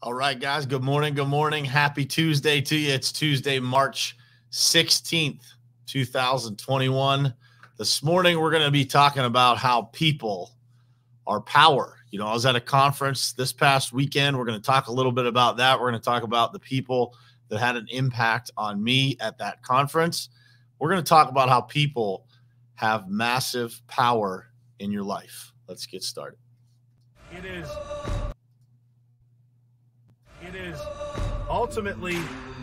All right, guys. Good morning. Good morning. Happy Tuesday to you. It's Tuesday, March 16th, 2021. This morning, we're going to be talking about how people are power. You know, I was at a conference this past weekend. We're going to talk a little bit about that. We're going to talk about the people that had an impact on me at that conference. We're going to talk about how people have massive power in your life. Let's get started. It is ultimately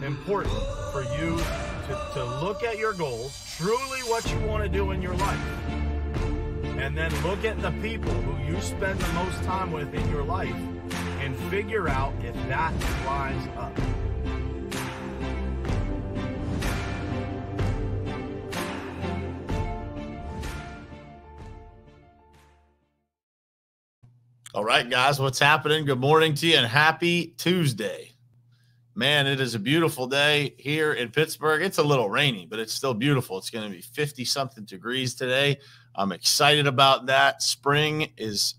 important for you to look at your goals, truly what you want to do in your life, and then look at the people who you spend the most time with in your life and figure out if that lines up. All right, guys, what's happening? Good morning to you and happy Tuesday. Man, it is a beautiful day here in Pittsburgh. It's a little rainy, but it's still beautiful. It's going to be 50-something degrees today. I'm excited about that. Spring is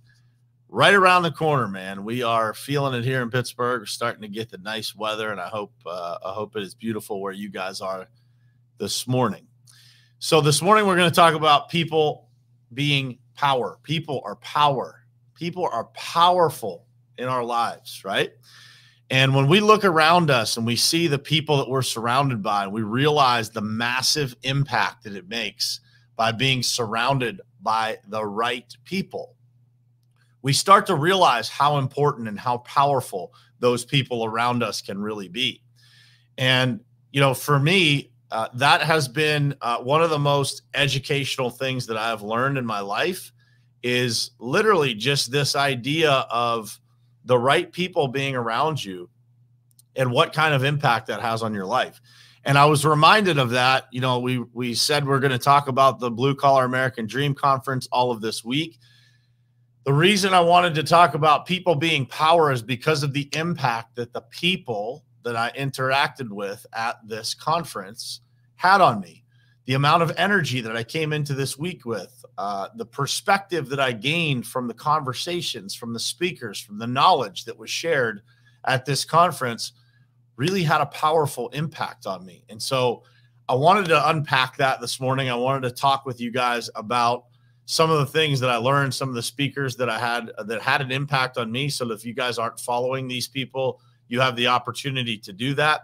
right around the corner, man. We are feeling it here in Pittsburgh. We're starting to get the nice weather, and I hope it is beautiful where you guys are this morning. So this morning we're going to talk about people being power. People are power. People are powerful in our lives, right? And when we look around us and we see the people that we're surrounded by, we realize the massive impact that it makes by being surrounded by the right people. We start to realize how important and how powerful those people around us can really be. And, you know, for me, that has been one of the most educational things that I've learned in my life is literally just this idea of the right people being around you and what kind of impact that has on your life. And I was reminded of that. You know, we said we're going to talk about the Blue Collar American Dream Conference all of this week. The reason I wanted to talk about people being power is because of the impact that the people that I interacted with at this conference had on me. The amount of energy that I came into this week with, the perspective that I gained from the conversations, from the speakers, from the knowledge that was shared at this conference really had a powerful impact on me. And so I wanted to unpack that this morning. I wanted to talk with you guys about some of the things that I learned, some of the speakers that I had that had an impact on me. So that if you guys aren't following these people, you have the opportunity to do that.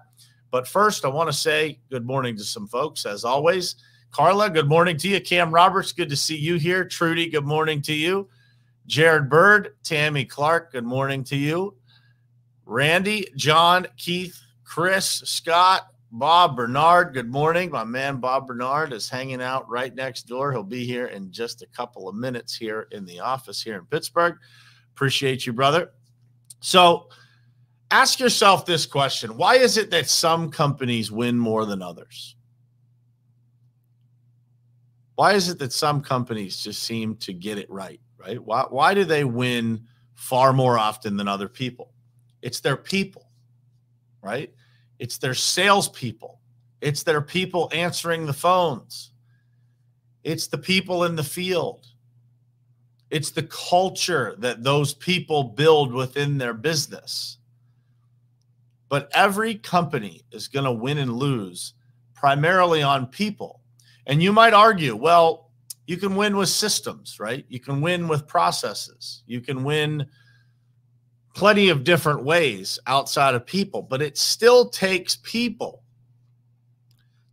But first, I want to say good morning to some folks, as always. Carla, good morning to you. Cam Roberts, good to see you here. Trudy, good morning to you. Jared Bird, Tammy Clark, good morning to you. Randy, John, Keith, Chris, Scott, Bob Bernard, good morning. My man Bob Bernard is hanging out right next door. He'll be here in just a couple of minutes here in the office here in Pittsburgh. Appreciate you, brother. So ask yourself this question. Why is it that some companies win more than others? Why is it that some companies just seem to get it right? Why do they win far more often than other people? It's their people, right? It's their salespeople. It's their people answering the phones. It's the people in the field. It's the culture that those people build within their business. But every company is going to win and lose primarily on people. And you might argue, well, you can win with systems, right? You can win with processes. You can win plenty of different ways outside of people, but it still takes people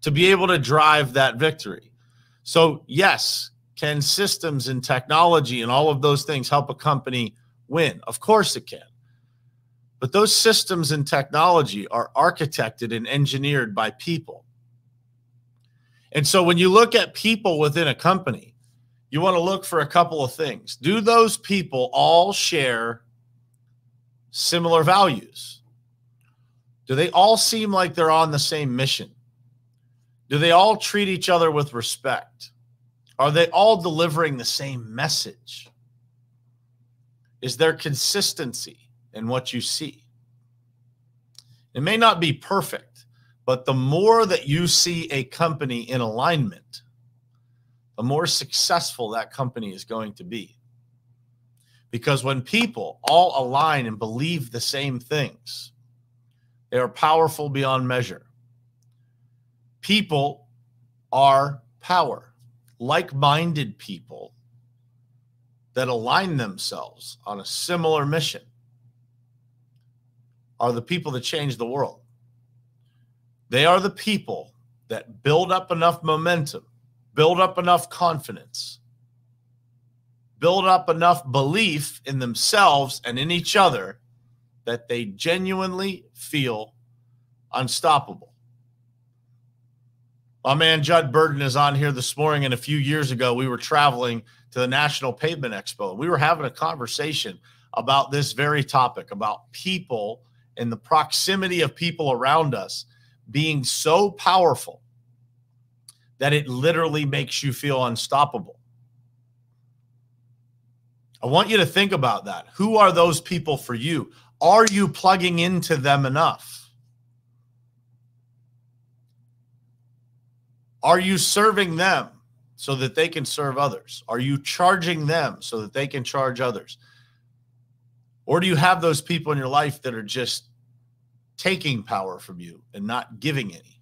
to be able to drive that victory. So yes, can systems and technology and all of those things help a company win? Of course it can. But those systems and technology are architected and engineered by people. And so when you look at people within a company, you want to look for a couple of things. Do those people all share similar values? Do they all seem like they're on the same mission? Do they all treat each other with respect? Are they all delivering the same message? Is there consistency in what you see? It may not be perfect, but the more that you see a company in alignment, the more successful that company is going to be. Because when people all align and believe the same things, they are powerful beyond measure. People are power. Like-minded people that align themselves on a similar mission are the people that change the world. They are the people that build up enough momentum, build up enough confidence, build up enough belief in themselves and in each other that they genuinely feel unstoppable. My man Judd Burden is on here this morning, and a few years ago we were traveling to the National Pavement Expo. We were having a conversation about this very topic, about people and the proximity of people around us being so powerful that it literally makes you feel unstoppable. I want you to think about that. Who are those people for you? Are you plugging into them enough? Are you serving them so that they can serve others? Are you charging them so that they can charge others? Or do you have those people in your life that are just taking power from you and not giving any?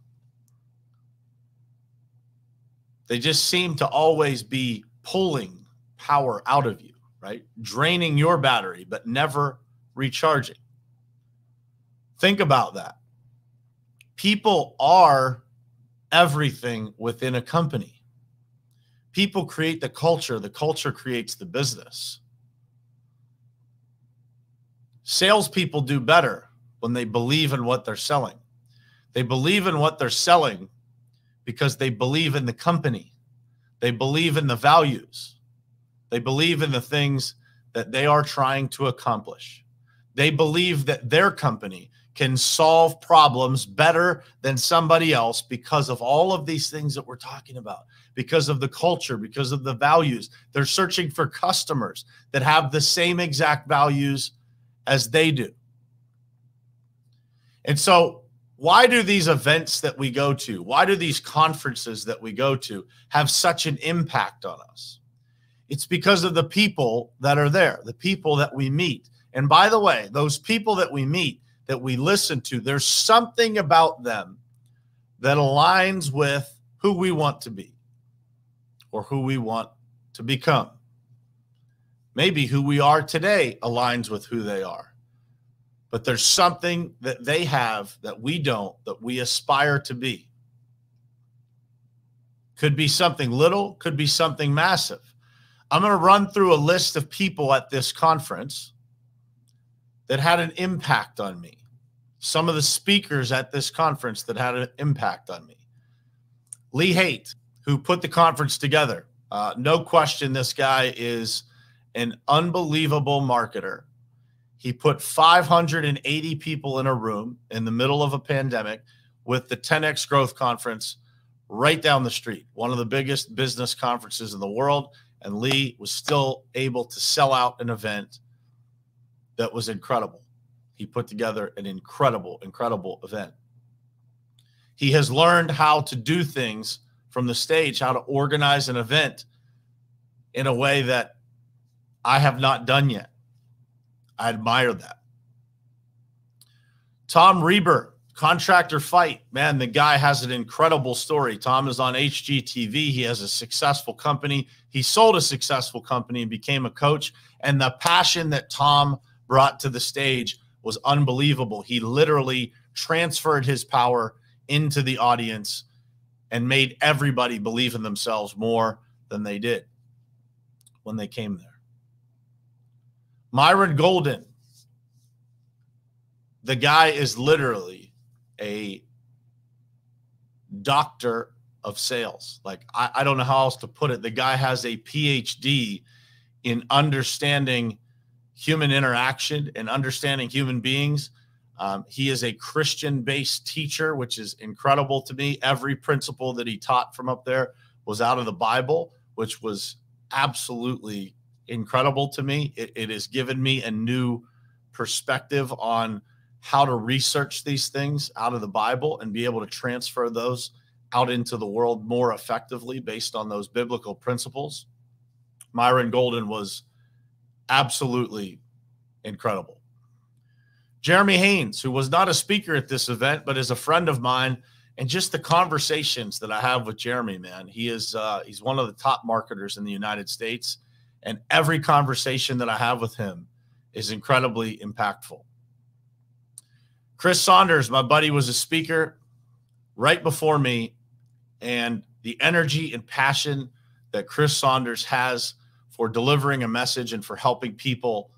They just seem to always be pulling power out of you, right? Draining your battery, but never recharging. Think about that. People are everything within a company. People create the culture creates the business. Salespeople do better when they believe in what they're selling. They believe in what they're selling because they believe in the company. They believe in the values. They believe in the things that they are trying to accomplish. They believe that their company can solve problems better than somebody else because of all of these things that we're talking about, because of the culture, because of the values. They're searching for customers that have the same exact values as they do. And so why do these events that we go to, why do these conferences that we go to have such an impact on us? It's because of the people that are there, the people that we meet. And by the way, those people that we meet, that we listen to, there's something about them that aligns with who we want to be or who we want to become. Maybe who we are today aligns with who they are. But there's something that they have that we don't, that we aspire to be. Could be something little, could be something massive. I'm going to run through a list of people at this conference that had an impact on me. Some of the speakers at this conference that had an impact on me. Lee Haight, who put the conference together. No question, this guy is an unbelievable marketer. He put 580 people in a room in the middle of a pandemic with the 10X Growth Conference right down the street, one of the biggest business conferences in the world. And Lee was still able to sell out an event that was incredible. He put together an incredible, incredible event. He has learned how to do things from the stage, how to organize an event in a way that I have not done yet. I admire that. Tom Reber, Contractor Fight. Man, the guy has an incredible story. Tom is on HGTV. He has a successful company. He sold a successful company and became a coach. And the passion that Tom brought to the stage was unbelievable. He literally transferred his power into the audience and made everybody believe in themselves more than they did when they came there. Myron Golden. The guy is literally a doctor of sales. Like, I don't know how else to put it. The guy has a PhD in understanding human interaction and understanding human beings. He is a Christian-based teacher, which is incredible to me. Every principle that he taught from up there was out of the Bible, which was absolutely incredible to me. It has given me a new perspective on how to research these things out of the Bible and be able to transfer those out into the world more effectively based on those biblical principles. Myron Golden was Absolutely incredible. Jeremy Haynes, who was not a speaker at this event, but is a friend of mine, and just the conversations that I have with Jeremy, man, he's one of the top marketers in the United States, and every conversation that I have with him is incredibly impactful. Chris Saunders, my buddy, was a speaker right before me, and the energy and passion that Chris Saunders has for delivering a message and for helping people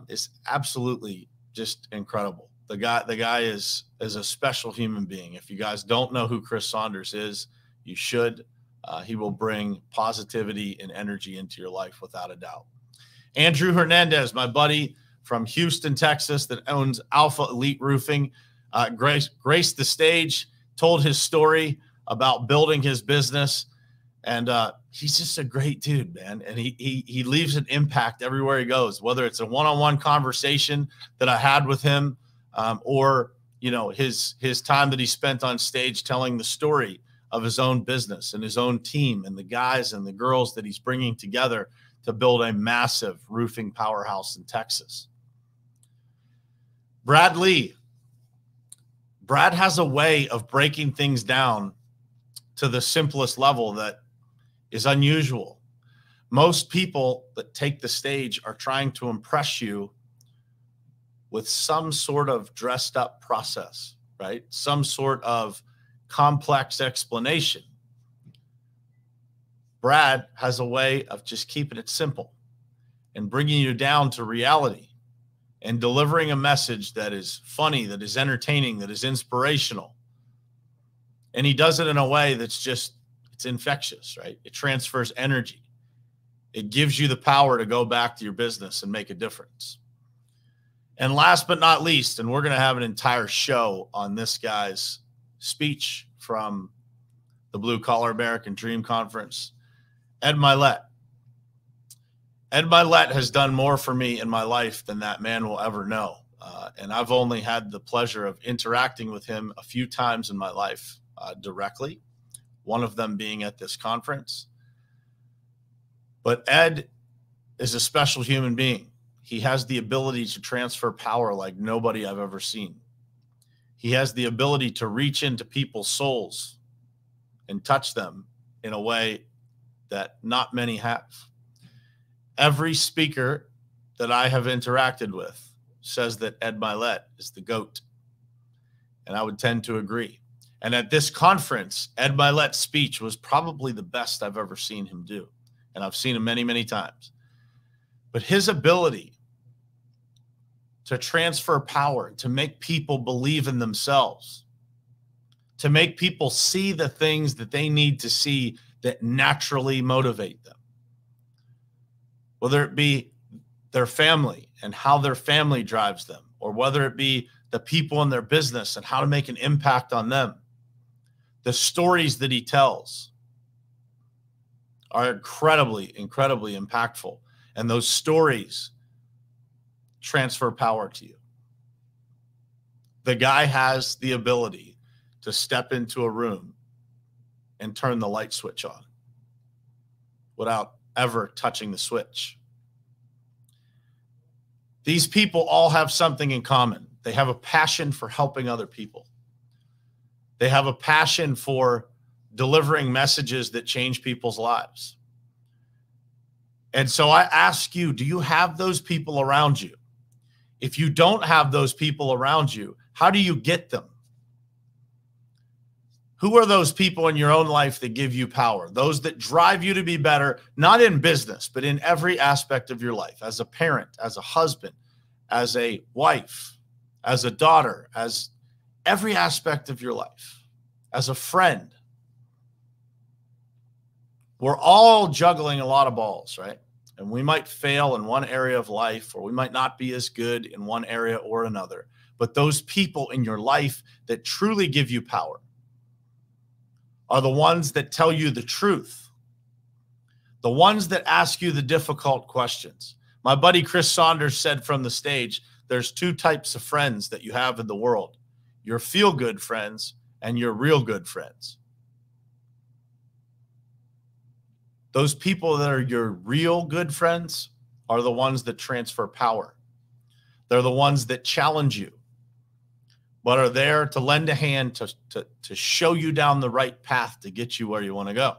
is absolutely just incredible. The guy is a special human being. If you guys don't know who Chris Saunders is, you should. He will bring positivity and energy into your life without a doubt. Andrew Hernandez, my buddy from Houston, Texas, that owns Alpha Elite Roofing, graced the stage, told his story about building his business. And he's just a great dude, man. And he leaves an impact everywhere he goes, whether it's a one-on-one conversation that I had with him, or, you know, his time that he spent on stage telling the story of his own business and his own team and the guys and the girls that he's bringing together to build a massive roofing powerhouse in Texas. Brad Lea. Brad has a way of breaking things down to the simplest level that is unusual. Most people that take the stage are trying to impress you with some sort of dressed up process, right? Some sort of complex explanation. Brad has a way of just keeping it simple and bringing you down to reality and delivering a message that is funny, that is entertaining, that is inspirational. And he does it in a way that's just, it's infectious, right? It transfers energy. It gives you the power to go back to your business and make a difference. And last but not least, and we're going to have an entire show on this guy's speech from the Blue Collar American Dream Conference, Ed Mylett. Ed Mylett has done more for me in my life than that man will ever know. And I've only had the pleasure of interacting with him a few times in my life directly, one of them being at this conference. But Ed is a special human being. He has the ability to transfer power like nobody I've ever seen. He has the ability to reach into people's souls and touch them in a way that not many have. Every speaker that I have interacted with says that Ed Mylett is the GOAT. And I would tend to agree. And at this conference, Ed Mylett's speech was probably the best I've ever seen him do. And I've seen him many, many times. But his ability to transfer power, to make people believe in themselves, to make people see the things that they need to see that naturally motivate them, whether it be their family and how their family drives them, or whether it be the people in their business and how to make an impact on them. The stories that he tells are incredibly, incredibly impactful. And those stories transfer power to you. The guy has the ability to step into a room and turn the light switch on without ever touching the switch. These people all have something in common. They have a passion for helping other people. They have a passion for delivering messages that change people's lives. And so I ask you, do you have those people around you? If you don't have those people around you, how do you get them? Who are those people in your own life that give you power? Those that drive you to be better, not in business, but in every aspect of your life, as a parent, as a husband, as a wife, as a daughter, as every aspect of your life, as a friend. We're all juggling a lot of balls, right? And we might fail in one area of life, or we might not be as good in one area or another. But those people in your life that truly give you power are the ones that tell you the truth, the ones that ask you the difficult questions. My buddy Chris Saunders said from the stage, there's two types of friends that you have in the world: your feel-good friends and your real good friends. Those people that are your real good friends are the ones that transfer power. They're the ones that challenge you, but are there to lend a hand to show you down the right path to get you where you want to go.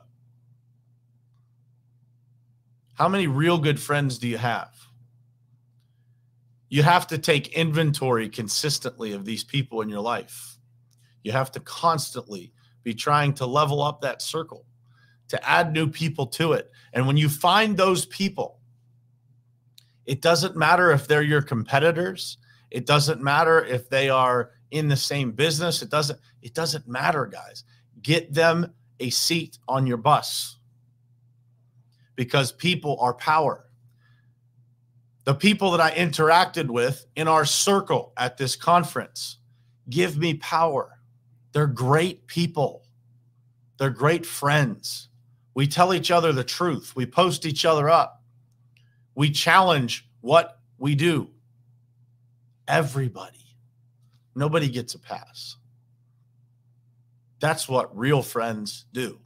How many real good friends do you have? You have to take inventory consistently of these people in your life. You have to constantly be trying to level up that circle, to add new people to it. And when you find those people, it doesn't matter if they're your competitors. It doesn't matter if they are in the same business. It doesn't matter, guys. Get them a seat on your bus, because people are power. The people that I interacted with in our circle at this conference give me power. They're great people. They're great friends. We tell each other the truth. We post each other up. We challenge what we do. Everybody. Nobody gets a pass. That's what real friends do.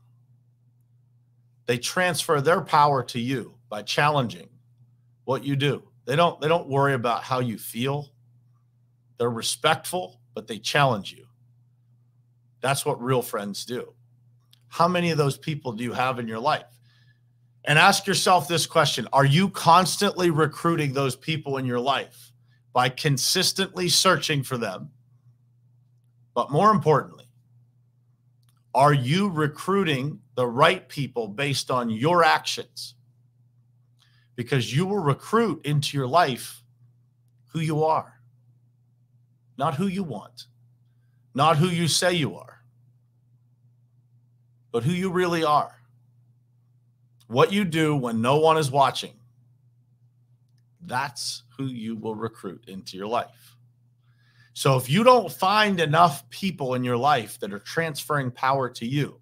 They transfer their power to you by challenging what you do. They don't worry about how you feel. They're respectful, but they challenge you. That's what real friends do. How many of those people do you have in your life? And ask yourself this question. Are you constantly recruiting those people in your life by consistently searching for them? But more importantly, are you recruiting the right people based on your actions? Because you will recruit into your life who you are, not who you want, not who you say you are, but who you really are. What you do when no one is watching, that's who you will recruit into your life. So if you don't find enough people in your life that are transferring power to you,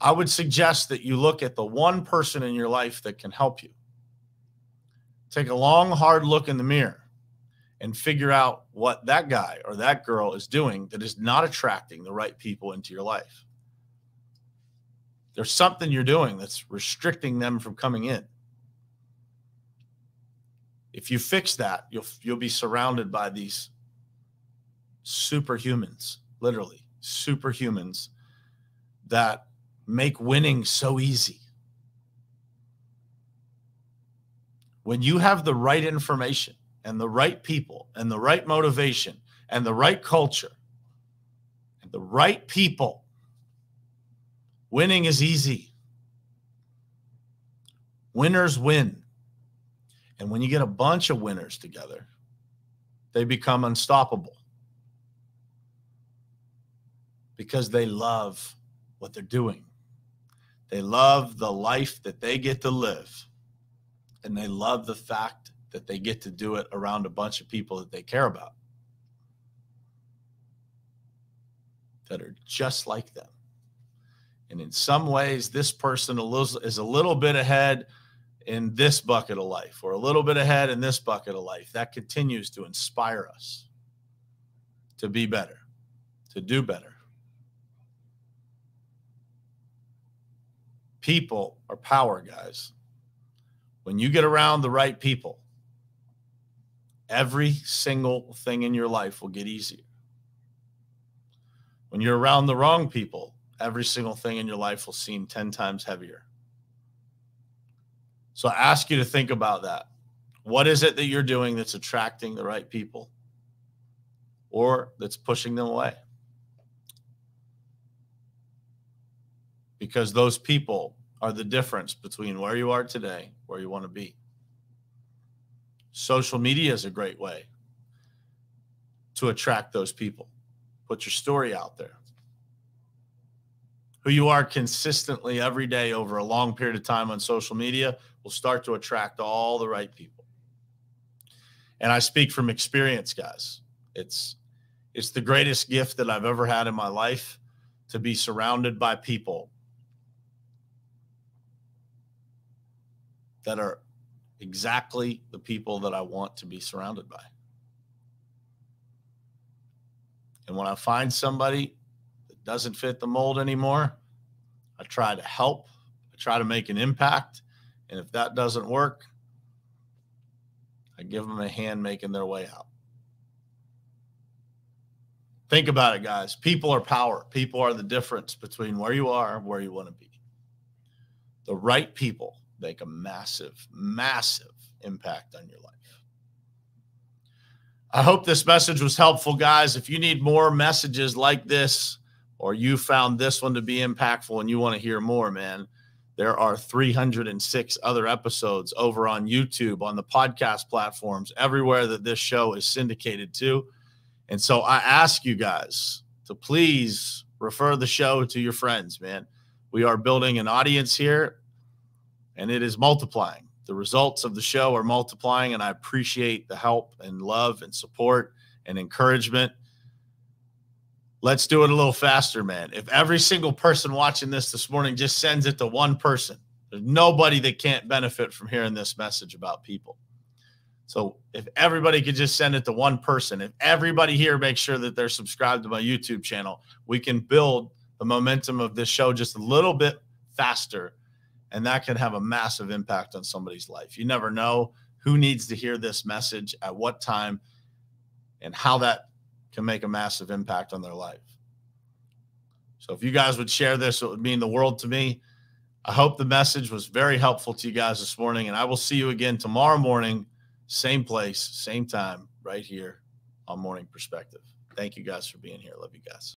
I would suggest that you look at the one person in your life that can help you. Take a long, hard look in the mirror and figure out what that guy or that girl is doing that is not attracting the right people into your life. There's something you're doing that's restricting them from coming in. If you fix that, you'll be surrounded by these superhumans, literally superhumans, that make winning so easy. When you have the right information and the right people and the right motivation and the right culture and the right people, winning is easy. Winners win. And when you get a bunch of winners together, they become unstoppable because they love what they're doing. They love the life that they get to live, and they love the fact that they get to do it around a bunch of people that they care about, that are just like them. And in some ways, this person is a little bit ahead in this bucket of life, or a little bit ahead in this bucket of life. That continues to inspire us to be better, to do better. People are power, guys. When you get around the right people, every single thing in your life will get easier. When you're around the wrong people, every single thing in your life will seem 10 times heavier. So I ask you to think about that. What is it that you're doing that's attracting the right people or that's pushing them away? Because those people are the difference between where you are today, where you want to be. Social media is a great way to attract those people. Put your story out there. Who you are consistently every day over a long period of time on social media will start to attract all the right people. And I speak from experience, guys. It's the greatest gift that I've ever had in my life, to be surrounded by people that are exactly the people that I want to be surrounded by. And when I find somebody that doesn't fit the mold anymore, I try to help, I try to make an impact, And if that doesn't work, I give them a hand making their way out. Think about it, guys. People are power. People are the difference between where you are and where you want to be. The right people make a massive, massive impact on your life. I hope this message was helpful, guys. If you need more messages like this, or you found this one to be impactful and you want to hear more, man, there are 306 other episodes over on YouTube, on the podcast platforms, everywhere that this show is syndicated to. And so I ask you guys to please refer the show to your friends, man. We are building an audience here, and it is multiplying. The results of the show are multiplying, and I appreciate the help and love and support and encouragement. Let's do it a little faster, man. If every single person watching this morning just sends it to one person, there's nobody that can't benefit from hearing this message about people. So if everybody could just send it to one person, if everybody here makes sure that they're subscribed to my YouTube channel, we can build the momentum of this show just a little bit faster, and that can have a massive impact on somebody's life. You never know who needs to hear this message at what time and how that can make a massive impact on their life. So if you guys would share this, it would mean the world to me. I hope the message was very helpful to you guys this morning, and I will see you again tomorrow morning, same place, same time, right here on Morning Perspective. Thank you guys for being here. Love you guys.